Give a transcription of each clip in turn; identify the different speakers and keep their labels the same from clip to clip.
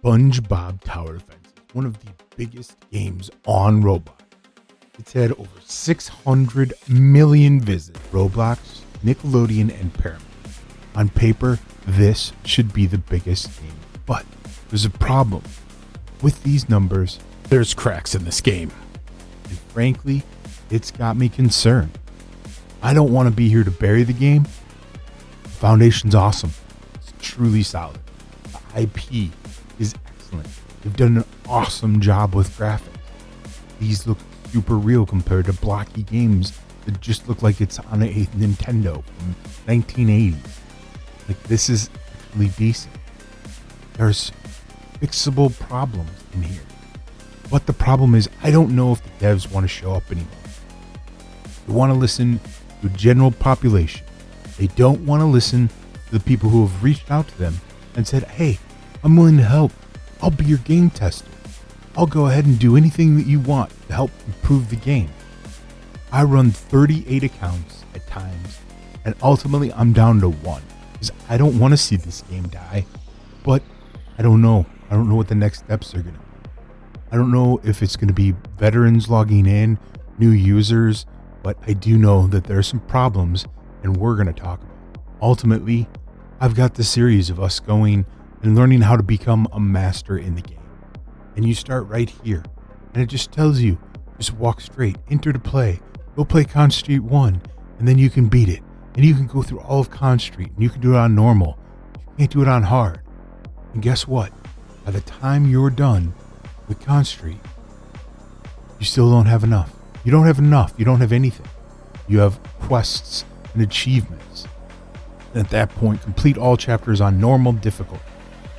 Speaker 1: SpongeBob Tower Defense is one of the biggest games on Roblox. It's had over 600 million visits. Roblox, Nickelodeon, and Paramount. On paper, this should be the biggest game, but there's a problem. With these numbers, there's cracks in this game. And frankly, it's got me concerned. I don't want to be here to bury the game. The foundation's awesome. It's truly solid. The IP is excellent. They've done an awesome job with graphics. These look super real compared to blocky games that just look like it's on a Nintendo from 1980s. Like, this is actually decent. There's fixable problems in here. But the problem is, I don't know if the devs want to show up anymore. They want to listen to a general population. They don't want to listen to the people who have reached out to them and said, hey, I'm willing to help. I'll be your game tester. I'll go ahead and do anything that you want to help improve the game. I run 38 accounts at times, and ultimately I'm down to one. Because I don't want to see this game die, but I don't know. I don't know what the next steps are going to be. I don't know if it's going to be veterans logging in, new users, but I do know that there are some problems, and we're going to talk about it. Ultimately, I've got the series of us going and learning how to become a master in the game. And you start right here, and it just tells you, just walk straight, enter to play, go play Con Street 1, and then you can beat it. And you can go through all of Con Street, and you can do it on normal. You can't do it on hard. And guess what? By the time you're done with Con Street, you still don't have enough. You don't have enough. You don't have anything. You have quests and achievements. And at that point, complete all chapters on normal difficulty.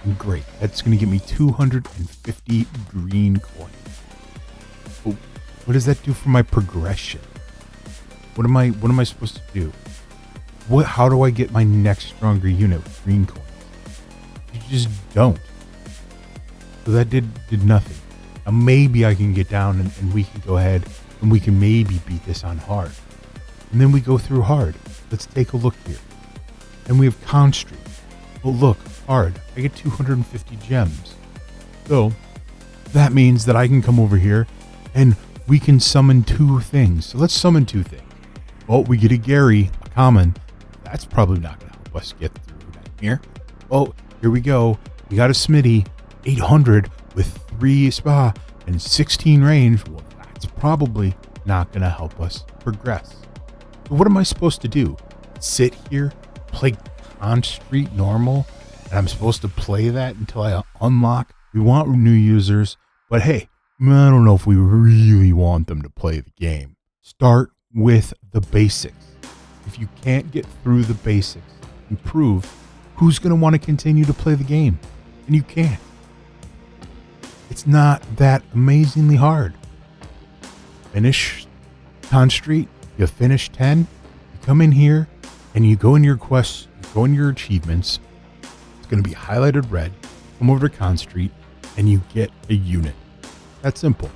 Speaker 1: And great. That's going to give me 250 green coins. Oh, what does that do for my progression? What am I supposed to do? How do I get my next stronger unit with green coins? You just don't. So that did nothing. Now maybe I can get down and we can go ahead and we can maybe beat this on hard. And then we go through hard. Let's take a look here. And we have Con Street. Well, look, hard. I get 250 gems. So that means that I can come over here and we can summon two things. So let's summon two things. Well, we get a Gary, a common. That's probably not going to help us get through that here. Well, here we go. We got a Smitty, 800 with 3 spa and 16 range. Well, that's probably not going to help us progress. So what am I supposed to do? Sit here, play Con Street normal, and I'm supposed to play that until I unlock? We want new users, but hey, I don't know if we really want them to play the game. Start with the basics. If you can't get through the basics, improve, who's going to want to continue to play the game? And you can't. It's not that amazingly hard. Finish Con Street, you finish 10, you come in here, and you go in your quests, you go in your achievements. It's going to be highlighted red. Come over to Con Street, and you get a unit. That's simple.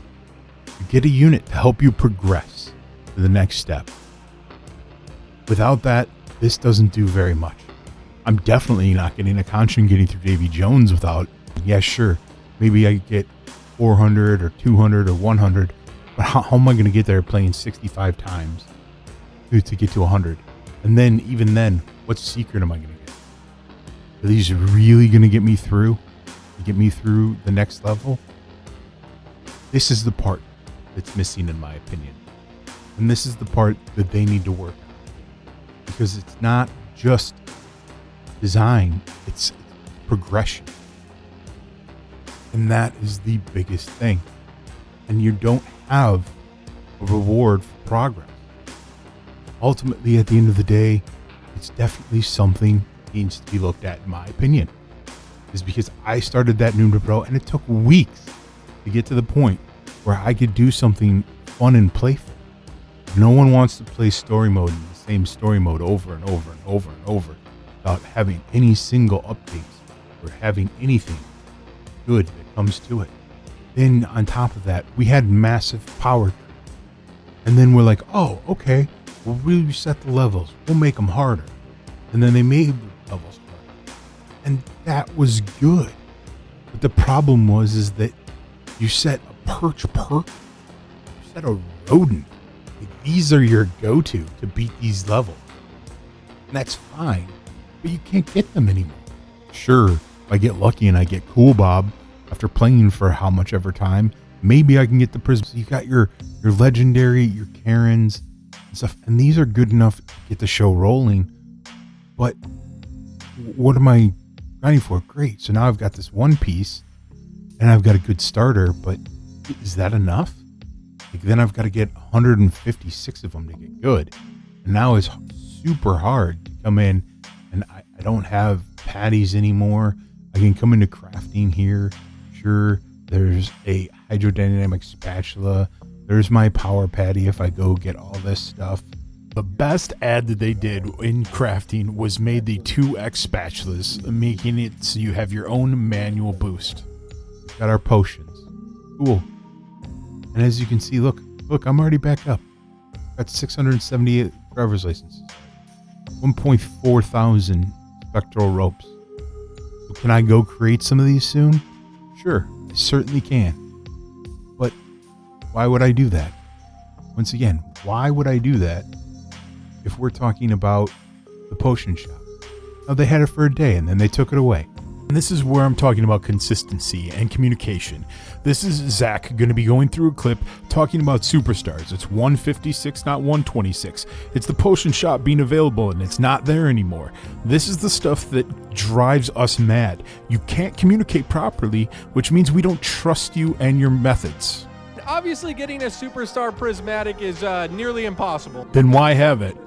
Speaker 1: You get a unit to help you progress to the next step. Without that, this doesn't do very much. I'm definitely not getting a contract getting through Davy Jones without, yeah, sure, maybe I get 400 or 200 or 100, but how am I going to get there playing 65 times to get to 100? And then, even then, what secret am I going to get? Are these really going to get me through the next level? This is the part that's missing, in my opinion. And this is the part that they need to work on. Because it's not just design, it's progression. And that is the biggest thing. And you don't have a reward for progress. Ultimately, at the end of the day, it's definitely something that needs to be looked at, in my opinion. Is because I started that Noon to Pro, and it took weeks to get to the point where I could do something fun and playful. No one wants to play story mode in the same story mode over and over and over and over without having any single updates or having anything good that comes to it. Then on top of that, we had massive power creep. And then we're like, oh, okay, we'll reset the levels. We'll make them harder. And then they made the levels harder. And that was good. But But the problem is that you set a perch perk, you set a rodent. Like, these are your go-to to beat these levels. And that's fine, but you can't get them anymore. Sure, if I get lucky and I get Cool Bob after playing for how much ever time, maybe I can get the prism. So you got your legendary, your Karens and stuff, and these are good enough to get the show rolling. But what am I grinding for? Great. So now I've got this one piece and I've got a good starter, but is that enough? Like, then I've got to get 156 of them to get good. And now it's super hard to come in, and I don't have patties anymore. I can come into crafting here. Sure, there's a hydrodynamic spatula. There's my power patty if I go get all this stuff.
Speaker 2: The best ad that they did in crafting was made the 2x spatulas, making it so you have your own manual boost.
Speaker 1: We've got our potions. Cool. And as you can see, look, I'm already back up. Got 678 driver's licenses. 1.4 thousand spectral ropes. So can I go create some of these soon? Sure, I certainly can. But why would I do that? Once again, why would I do that if we're talking about the potion shop? Now, they had it for a day and then they took it away.
Speaker 2: And this is where I'm talking about consistency and communication. This is Zach going to be going through a clip talking about superstars. It's 156, not 126. It's the potion shop being available and it's not there anymore. This is the stuff that drives us mad. You can't communicate properly, which means we don't trust you and your methods.
Speaker 3: Obviously, getting a superstar prismatic is nearly impossible.
Speaker 2: Then why have it?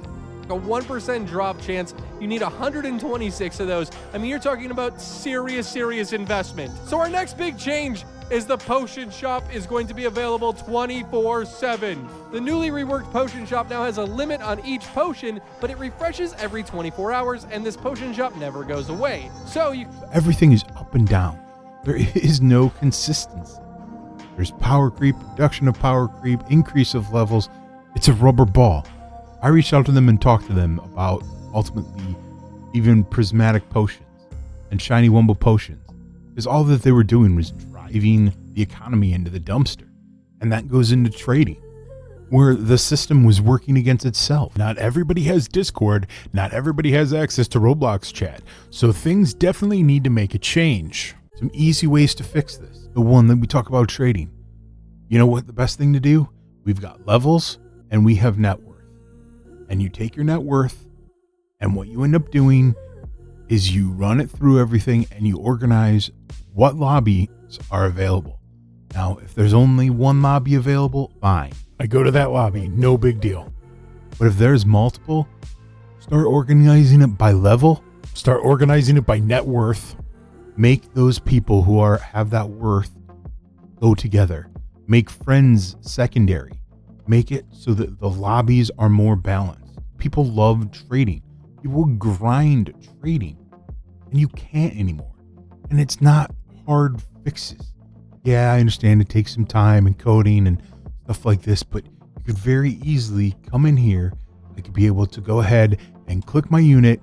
Speaker 3: A 1% drop chance. You need 126 of those. I mean, you're talking about serious investment. So our next big change is the potion shop is going to be available 24/7. The newly reworked potion shop now has a limit on each potion, but it refreshes every 24 hours, and this potion shop never goes away. So
Speaker 1: everything is up and down. There is no consistency. There's power creep, reduction of power creep, increase of levels. It's a rubber ball. I reached out to them and talked to them about ultimately even prismatic potions and shiny Wumble potions, because all that they were doing was driving the economy into the dumpster. And that goes into trading, where the system was working against itself.
Speaker 2: Not everybody has Discord. Not everybody has access to Roblox chat. So things definitely need to make a change.
Speaker 1: Some easy ways to fix this. The one that we talk about trading. You know what the best thing to do? We've got levels and we have net worth. And you take your net worth, and what you end up doing is you run it through everything and you organize what lobbies are available. Now, if there's only one lobby available, fine.
Speaker 2: I go to that lobby, no big deal.
Speaker 1: But if there's multiple, start organizing it by level.
Speaker 2: Start organizing it by net worth.
Speaker 1: Make those people who have that worth go together. Make friends secondary. Make it so that the lobbies are more balanced. People love trading. People grind trading. And you can't anymore. And it's not hard fixes. Yeah, I understand it takes some time and coding and stuff like this, but you could very easily come in here. I could be able to go ahead and click my unit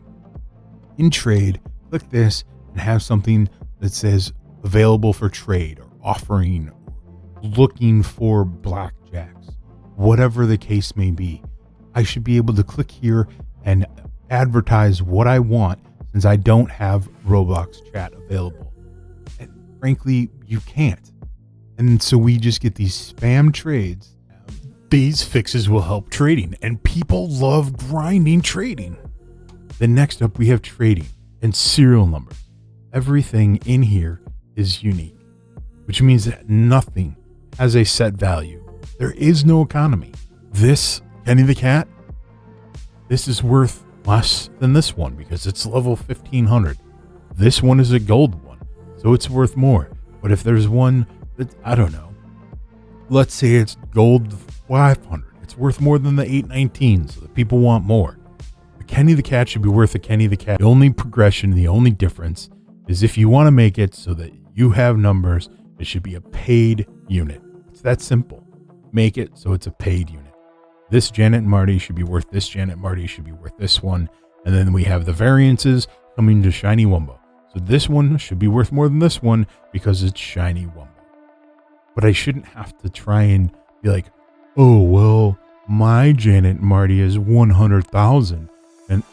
Speaker 1: in trade, click this, and have something that says available for trade or offering or looking for blackjacks. Whatever the case may be, I should be able to click here and advertise what I want, since I don't have Roblox chat available. And frankly, you can't. And so we just get these spam trades.
Speaker 2: These fixes will help trading, and people love grinding trading.
Speaker 1: Then next up, we have trading and serial numbers. Everything in here is unique, which means that nothing has a set value. There is no economy. This Kenny the Cat, this is worth less than this one because it's level 1500. This one is a gold one, so it's worth more. But if there's one that, I don't know, let's say it's gold 500, it's worth more than the 819, so that people want more. A Kenny the Cat should be worth a Kenny the Cat. The only progression, the only difference is if you want to make it so that you have numbers, it should be a paid unit. It's that simple. Make it so it's a paid unit. This Janet and Marty should be worth this Janet Marty should be worth this one. And then we have the variances coming to Shiny Wumbo.
Speaker 2: So this one should be worth more than this one because it's shiny Wumbo. But I shouldn't have to try and be like, oh, well, my Janet Marty is 100,000 and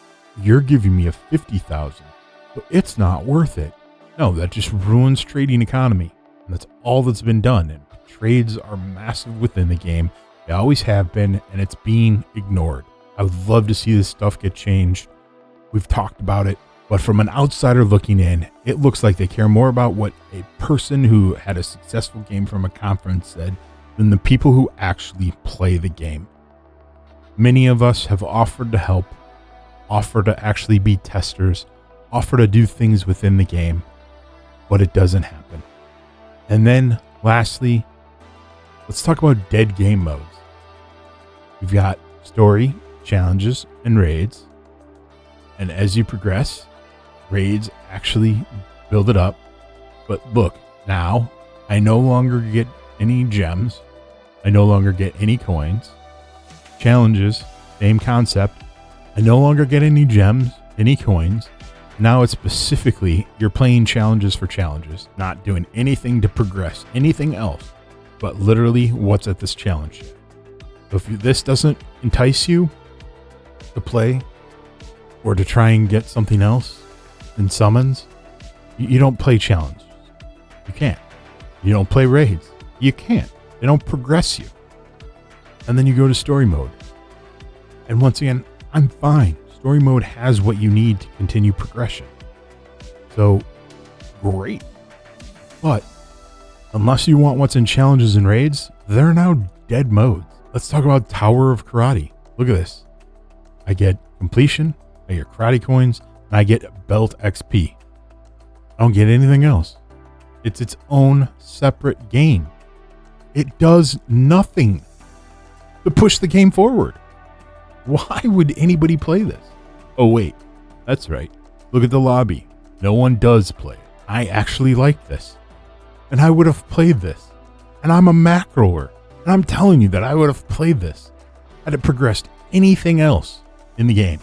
Speaker 2: you're giving me a 50,000. So it's not worth it. No, that just ruins trading economy. And that's all that's been done. And trades are massive within the game. They always have been, and it's being ignored. I would love to see this stuff get changed. We've talked about it. But from an outsider looking in, it looks like they care more about what a person who had a successful game from a conference said than the people who actually play the game. Many of us have offered to help, offer to actually be testers, offer to do things within the game, but it doesn't happen. And then, lastly, let's talk about dead game modes. We've got story, challenges, and raids. And as you progress, raids actually build it up. But look, now I no longer get any gems. I no longer get any coins. Challenges, same concept. I no longer get any gems, any coins. Now it's specifically you're playing challenges for challenges, not doing anything to progress, anything else, but literally what's at this challenge. So if this doesn't entice you to play or to try and get something else in summons, you don't play challenges. You can't. You don't play raids. You can't. They don't progress you. And then you go to story mode. And once again, I'm fine. Story mode has what you need to continue progression. So, great. But unless you want what's in challenges and raids, they're now dead modes. Let's talk about Tower of Karate. Look at this. I get completion, I get karate coins, and I get belt XP. I don't get anything else. It's its own separate game. It does nothing to push the game forward. Why would anybody play this? Oh, wait. That's right. Look at the lobby. No one does play it. I actually like this. And I would have played this. And I'm a macroer. And I'm telling you that I would have played this had it progressed anything else in the game.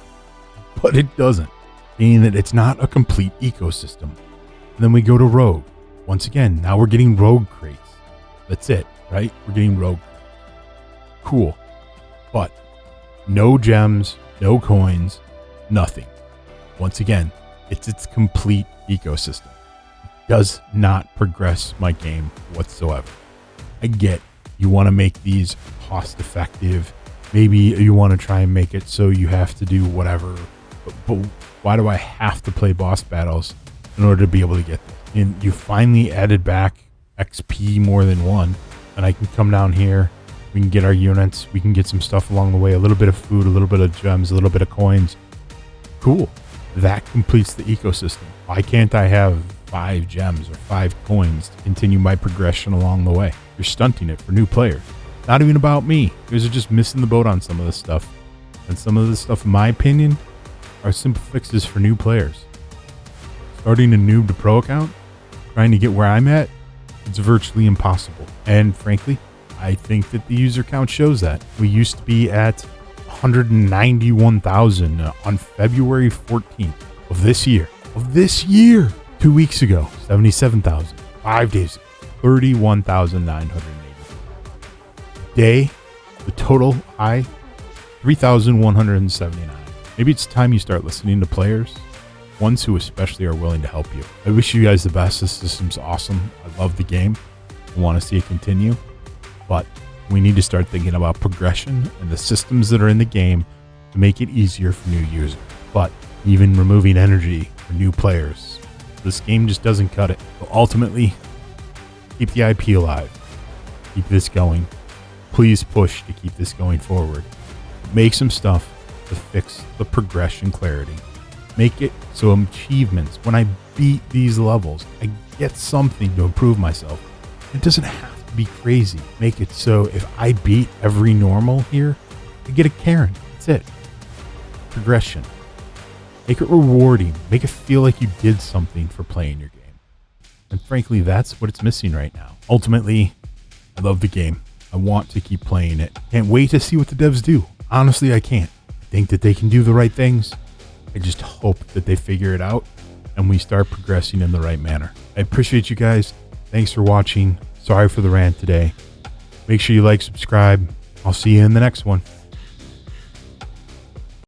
Speaker 2: But it doesn't, meaning that it's not a complete ecosystem. And then we go to Rogue. Once again, now we're getting Rogue crates. That's it, right? We're getting Rogue. Cool. But no gems, no coins, nothing. Once again, it's its complete ecosystem. It does not progress my game whatsoever. I get you want to make these cost effective. Maybe you want to try and make it so you have to do whatever. But why do I have to play boss battles in order to be able to get this? And you finally added back XP more than one. And I can come down here. We can get our units. We can get some stuff along the way. A little bit of food, a little bit of gems, a little bit of coins. Cool. That completes the ecosystem. Why can't I have 5 gems or 5 coins to continue my progression along the way? You're stunting it for new players. Not even about me. You guys are just missing the boat on some of this stuff. And some of this stuff, in my opinion, are simple fixes for new players. Starting a noob to pro account, trying to get where I'm at, it's virtually impossible. And frankly, I think that the user count shows that. We used to be at 191,000 on February 14th of this year. 2 weeks ago, 77,000. 5 days ago, 31,980. Today, the total high, 3,179. Maybe it's time you start listening to players, ones who especially are willing to help you. I wish you guys the best. This system's awesome. I love the game. I want to see it continue. But we need to start thinking about progression and the systems that are in the game to make it easier for new users. But even removing energy for new players, this game just doesn't cut it. So ultimately, keep the IP alive. Keep this going. Please push to keep this going forward. Make some stuff to fix the progression clarity. Make it so achievements, when I beat these levels, I get something to improve myself. It doesn't have to be crazy. Make it so if I beat every normal here, I get a Karen. That's it. Progression. Make it rewarding. Make it feel like you did something for playing your game. And frankly, that's what it's missing right now. Ultimately, I love the game. I want to keep playing it. Can't wait to see what the devs do. Honestly, I can't. I think that they can do the right things. I just hope that they figure it out and we start progressing in the right manner. I appreciate you guys. Thanks for watching. Sorry for the rant today. Make sure you like, subscribe. I'll see you in the next one.